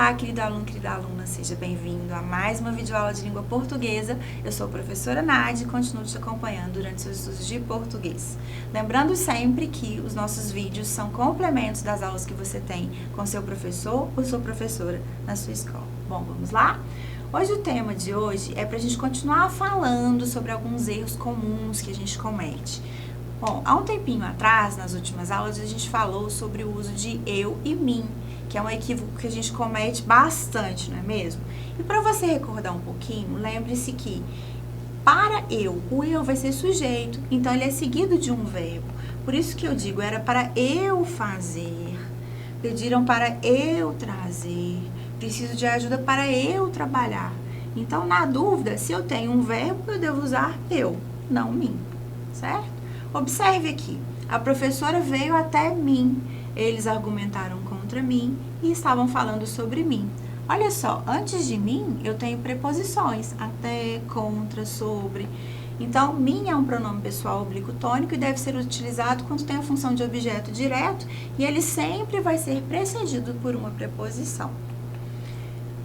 Olá, querido aluno, querida aluna, seja bem-vindo a mais uma videoaula de língua portuguesa. Eu sou a professora Nádia e continuo te acompanhando durante seus estudos de português. Lembrando sempre que os nossos vídeos são complementos das aulas que você tem com seu professor ou sua professora na sua escola. Bom, vamos lá? Hoje o tema de hoje é para a gente continuar falando sobre alguns erros comuns que a gente comete. Bom, há um tempinho atrás, nas últimas aulas, a gente falou sobre o uso de eu e mim, que é um equívoco que a gente comete bastante, não é mesmo? E para você recordar um pouquinho, lembre-se que para eu, o eu vai ser sujeito, então ele é seguido de um verbo. Por isso que eu digo, era para eu fazer, pediram para eu trazer, preciso de ajuda para eu trabalhar. Então, na dúvida, se eu tenho um verbo, eu devo usar eu, não mim, certo? Observe aqui, a professora veio até mim, eles argumentaram contra mim e estavam falando sobre mim. Olha só, antes de mim eu tenho preposições, até, contra, sobre. Então, mim é um pronome pessoal oblíquo tônico e deve ser utilizado quando tem a função de objeto direto e ele sempre vai ser precedido por uma preposição.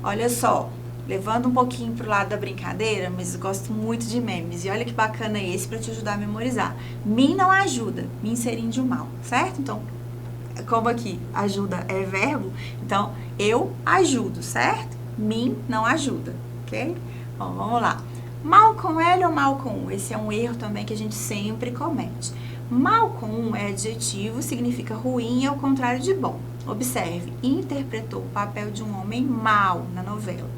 Olha só, levando um pouquinho para o lado da brincadeira, mas eu gosto muito de memes. E olha que bacana esse para te ajudar a memorizar. Mim não ajuda, me inserir de um mal, certo? Então, como aqui ajuda é verbo, então eu ajudo, certo? Mim não ajuda, ok? Bom, vamos lá. Mal com L ou mal com U? Esse é um erro também que a gente sempre comete. Mal com U é adjetivo, significa ruim e é o contrário de bom. Observe, interpretou o papel de um homem mau na novela.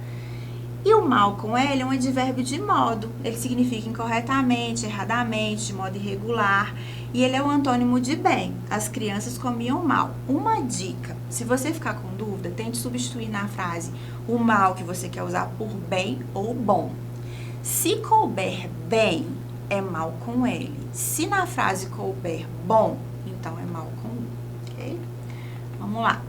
E o mal com L é um advérbio de modo. Ele significa incorretamente, erradamente, de modo irregular. E ele é o antônimo de bem. As crianças comiam mal. Uma dica, se você ficar com dúvida, tente substituir na frase o mal que você quer usar por bem ou bom. Se couber bem, é mal com L. Se na frase couber bom, então é mal com U, ok? Vamos lá.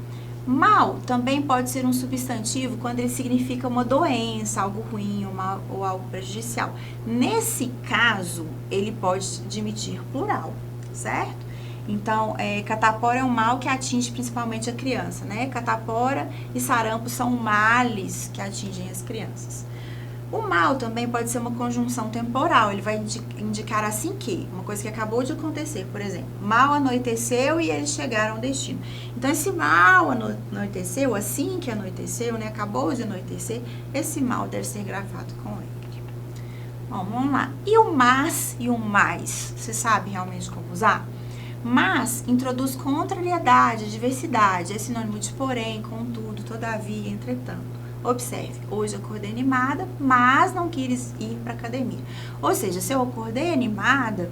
Mal também pode ser um substantivo quando ele significa uma doença, algo ruim ou algo prejudicial. Nesse caso, ele pode admitir plural, certo? Então, catapora é um mal que atinge principalmente a criança, né? Catapora e sarampo são males que atingem as crianças. O mal também pode ser uma conjunção temporal, ele vai indicar assim que, uma coisa que acabou de acontecer, por exemplo, mal anoiteceu e eles chegaram ao destino. Então, esse mal anoiteceu, assim que anoiteceu, né, acabou de anoitecer, esse mal deve ser gravado com L. Bom, vamos lá. E o mas e o mais, você sabe realmente como usar? Mas introduz contrariedade, diversidade, é sinônimo de porém, contudo, todavia, entretanto. Observe, hoje eu acordei animada, mas não quis ir para academia. Ou seja, se eu acordei animada,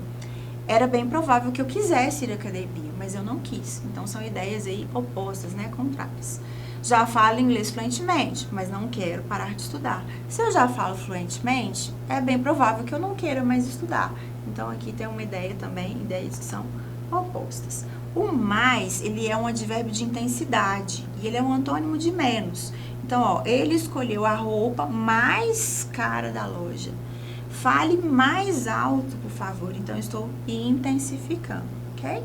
era bem provável que eu quisesse ir à academia, mas eu não quis. Então, são ideias aí opostas, né, contrárias. Já falo inglês fluentemente, mas não quero parar de estudar. Se eu já falo fluentemente, é bem provável que eu não queira mais estudar. Então, aqui tem uma ideia também, ideias que são opostas. O mais, ele é um advérbio de intensidade e ele é um antônimo de menos. Então, ó, ele escolheu a roupa mais cara da loja. Fale mais alto, por favor. Então, estou intensificando, ok?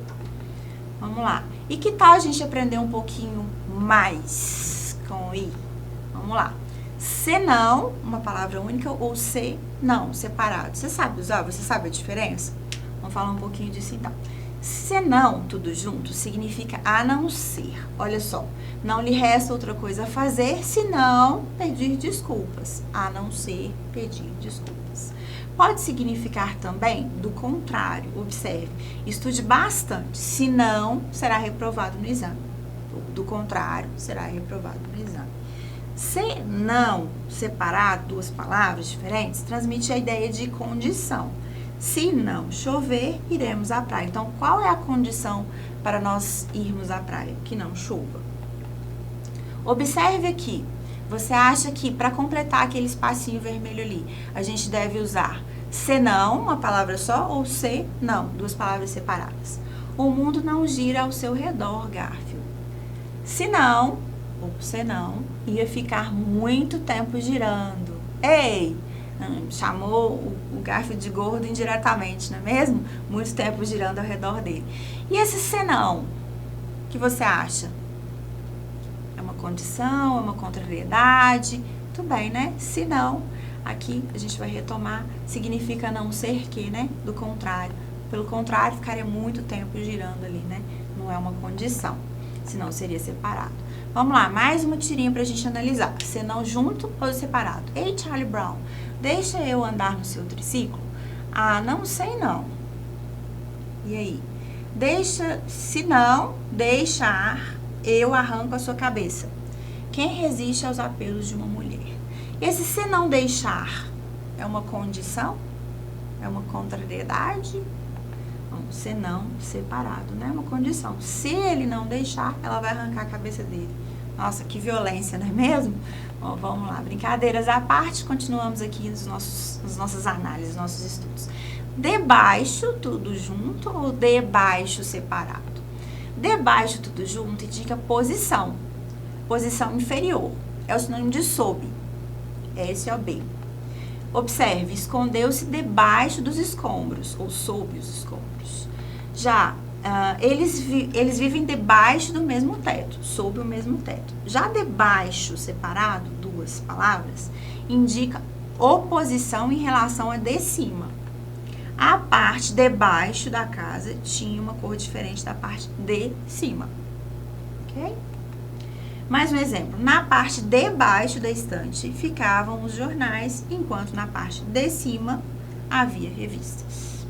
Vamos lá. E que tal a gente aprender um pouquinho mais com I? Vamos lá. Senão, uma palavra única, ou se não, separado. Você sabe usar? Você sabe a diferença? Vamos falar um pouquinho disso então. Senão, tudo junto, significa a não ser. Olha só, não lhe resta outra coisa a fazer, senão pedir desculpas. A não ser pedir desculpas. Pode significar também do contrário. Observe, estude bastante, senão será reprovado no exame. Do contrário, será reprovado no exame. Se não separar duas palavras diferentes, transmite a ideia de condição. Se não chover, iremos à praia. Então, qual é a condição para nós irmos à praia? Que não chova. Observe aqui. Você acha que para completar aquele espacinho vermelho ali, a gente deve usar se não, uma palavra só, ou se não, duas palavras separadas? O mundo não gira ao seu redor, Garfield. Se não, ou se não, ia ficar muito tempo girando. Ei! Chamou o Garfield de gordo indiretamente, não é mesmo? Muito tempo girando ao redor dele. E esse senão, o que você acha? É uma condição, é uma contrariedade, tudo bem, né? Se não, aqui a gente vai retomar, significa não ser que, né? Do contrário. Pelo contrário, ficaria muito tempo girando ali, né? Não é uma condição, senão seria separado. Vamos lá, mais uma tirinha pra gente analisar. Senão junto ou separado? Ei, Charlie Brown, deixa eu andar no seu triciclo? Ah, não sei não. E aí? Se não deixar, eu arranco a sua cabeça. Quem resiste aos apelos de uma mulher? Esse se não deixar é uma condição? É uma contrariedade? Não, se não, separado, né? É uma condição. Se ele não deixar, ela vai arrancar a cabeça dele. Nossa, que violência, não é mesmo? Bom, vamos lá, brincadeiras à parte, continuamos aqui nas nossas análises, nossos estudos. Debaixo, tudo junto ou debaixo separado? Debaixo, tudo junto, indica posição. Posição inferior. É o sinônimo de sob. S ou B. Observe, escondeu-se debaixo dos escombros, ou sob os escombros. Já, eles vivem debaixo do mesmo teto, sob o mesmo teto. Já debaixo, separado, duas palavras, indica oposição em relação a de cima. A parte de baixo da casa tinha uma cor diferente da parte de cima. Ok? Mais um exemplo. Na parte de baixo da estante ficavam os jornais, enquanto na parte de cima havia revistas.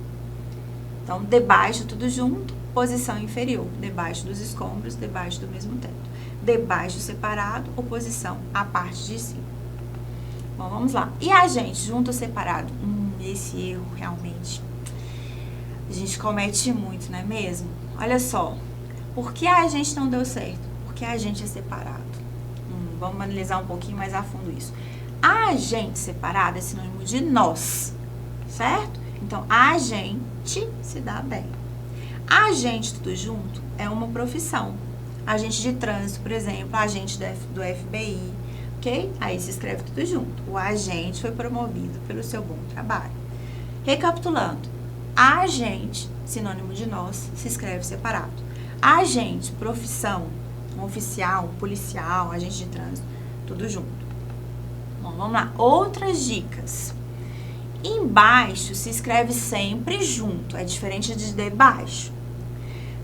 Então, debaixo tudo junto, posição inferior. Debaixo dos escombros, debaixo do mesmo teto. Debaixo separado, oposição à parte de cima. Bom, vamos lá. E a gente, junto ou separado? Esse erro realmente a gente comete muito, não é mesmo? Olha só, por que a gente não deu certo? Porque a gente é separado. Vamos analisar um pouquinho mais a fundo isso. A gente separado é sinônimo de nós, certo? Então, a gente se dá bem. A gente tudo junto é uma profissão. Agente de trânsito, por exemplo, agente do FBI, ok? Aí se escreve tudo junto. O agente foi promovido pelo seu bom trabalho. Recapitulando, agente, sinônimo de nós, se escreve separado. Agente, profissão, um oficial, um policial, agente de trânsito, tudo junto. Bom, vamos lá. Outras dicas. Embaixo se escreve sempre junto, é diferente de debaixo.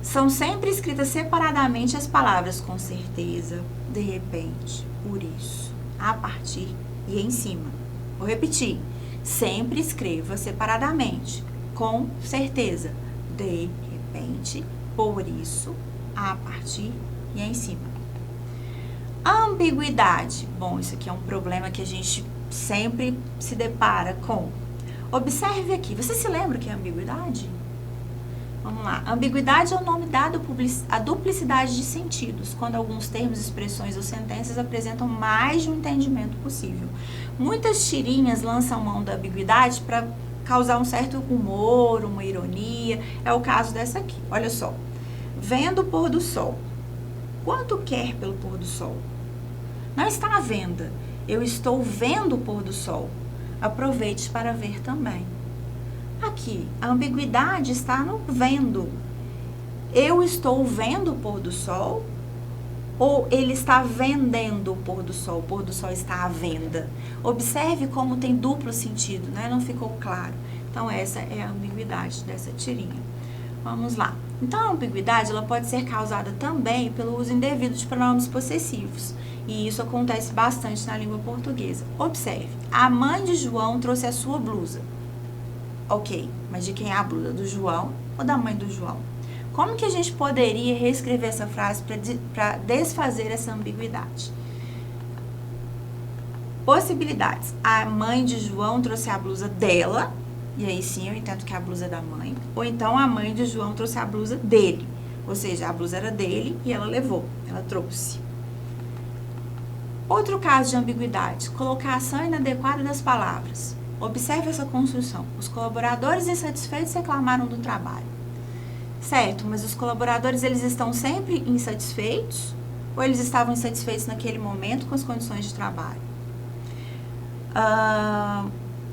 São sempre escritas separadamente as palavras com certeza, de repente, por isso, a partir e em cima. Vou repetir. Sempre escreva separadamente, com certeza, de repente, por isso, a partir e em cima. Ambiguidade. Bom, isso aqui é um problema que a gente sempre se depara com. Observe aqui. Você se lembra o que é ambiguidade? Vamos lá. Ambiguidade é o nome dado à duplicidade de sentidos, quando alguns termos, expressões ou sentenças apresentam mais de um entendimento possível. Muitas tirinhas lançam mão da ambiguidade para causar um certo humor, uma ironia. É o caso dessa aqui. Olha só. Vendo o pôr do sol. Quanto quer pelo pôr do sol? Não está à venda. Eu estou vendo o pôr do sol. Aproveite para ver também. Aqui, a ambiguidade está no vendo. Eu estou vendo o pôr do sol ou ele está vendendo o pôr do sol? O pôr do sol está à venda. Observe como tem duplo sentido, né? Não ficou claro. Então, essa é a ambiguidade dessa tirinha. Vamos lá. Então, a ambiguidade ela pode ser causada também pelo uso indevido de pronomes possessivos. E isso acontece bastante na língua portuguesa. Observe. A mãe de João trouxe a sua blusa. Ok, mas de quem é a blusa? Do João ou da mãe do João? Como que a gente poderia reescrever essa frase para desfazer essa ambiguidade? Possibilidades. A mãe de João trouxe a blusa dela, e aí sim eu entendo que a blusa é da mãe. Ou então a mãe de João trouxe a blusa dele. Ou seja, a blusa era dele e ela levou, ela trouxe. Outro caso de ambiguidade, colocação inadequada das palavras. Observe essa construção. Os colaboradores insatisfeitos reclamaram do trabalho. Certo, mas os colaboradores, eles estão sempre insatisfeitos? Ou eles estavam insatisfeitos naquele momento com as condições de trabalho?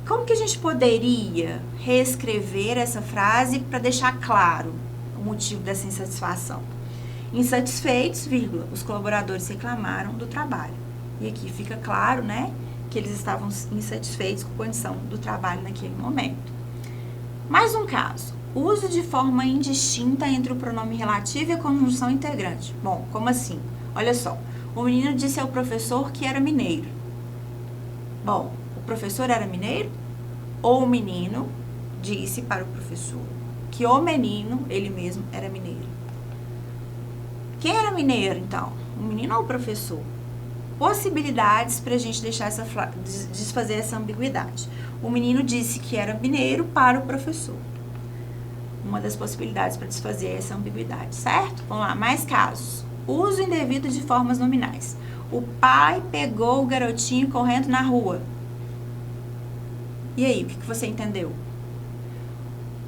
Como que a gente poderia reescrever essa frase para deixar claro o motivo dessa insatisfação? Insatisfeitos, vírgula, os colaboradores reclamaram do trabalho. E aqui fica claro, né, que eles estavam insatisfeitos com a condição do trabalho naquele momento. Mais um caso. Uso de forma indistinta entre o pronome relativo e a conjunção integrante. Bom, como assim? Olha só. O menino disse ao professor que era mineiro. Bom, o professor era mineiro? Ou o menino disse para o professor que o menino, ele mesmo, era mineiro? Quem era mineiro, então? O menino ou o professor? Possibilidades para a gente deixar desfazer essa ambiguidade. O menino disse que era mineiro para o professor. Uma das possibilidades para desfazer essa ambiguidade, certo? Vamos lá, mais casos. Uso indevido de formas nominais. O pai pegou o garotinho correndo na rua. E aí, o que você entendeu?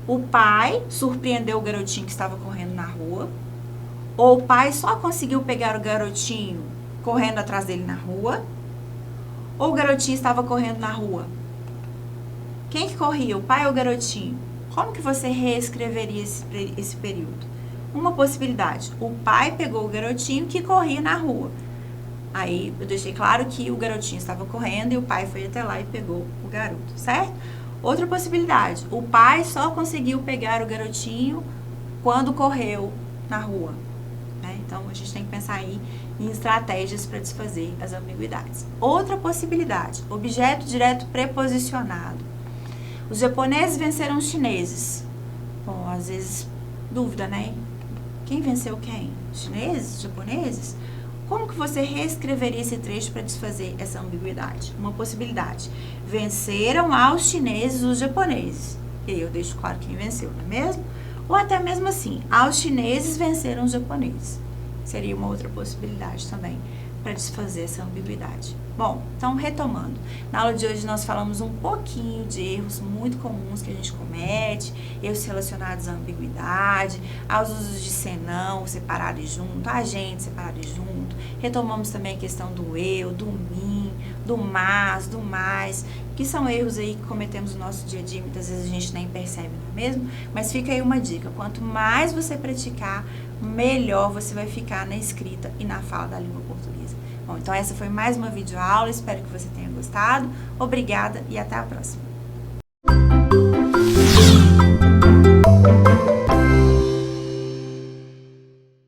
O pai surpreendeu o garotinho que estava correndo na rua. Ou o pai só conseguiu pegar o garotinho correndo atrás dele na rua. Ou o garotinho estava correndo na rua. Quem que corria, o pai ou o garotinho? Como que você reescreveria esse período? Uma possibilidade, o pai pegou o garotinho que corria na rua. Aí eu deixei claro que o garotinho estava correndo e o pai foi até lá e pegou o garoto, certo? Outra possibilidade, o pai só conseguiu pegar o garotinho quando correu na rua. Né? Então a gente tem que pensar aí em estratégias para desfazer as ambiguidades. Outra possibilidade, objeto direto preposicionado. Os japoneses venceram os chineses. Bom, às vezes, dúvida, né? Quem venceu quem? Os chineses? Os japoneses? Como que você reescreveria esse trecho para desfazer essa ambiguidade? Uma possibilidade. Venceram aos chineses os japoneses. E aí eu deixo claro quem venceu, não é mesmo? Ou até mesmo assim, aos chineses venceram os japoneses. Seria uma outra possibilidade também para desfazer essa ambiguidade. Bom, então retomando, na aula de hoje nós falamos um pouquinho de erros muito comuns que a gente comete, erros relacionados à ambiguidade, aos usos de senão, separado e junto, agente, separado e junto. Retomamos também a questão do eu, do mim, do mas, do mais, que são erros aí que cometemos no nosso dia a dia, muitas vezes a gente nem percebe, não é mesmo? Mas fica aí uma dica, quanto mais você praticar, melhor você vai ficar na escrita e na fala da língua portuguesa. Bom, então essa foi mais uma videoaula, espero que você tenha gostado. Obrigada e até a próxima.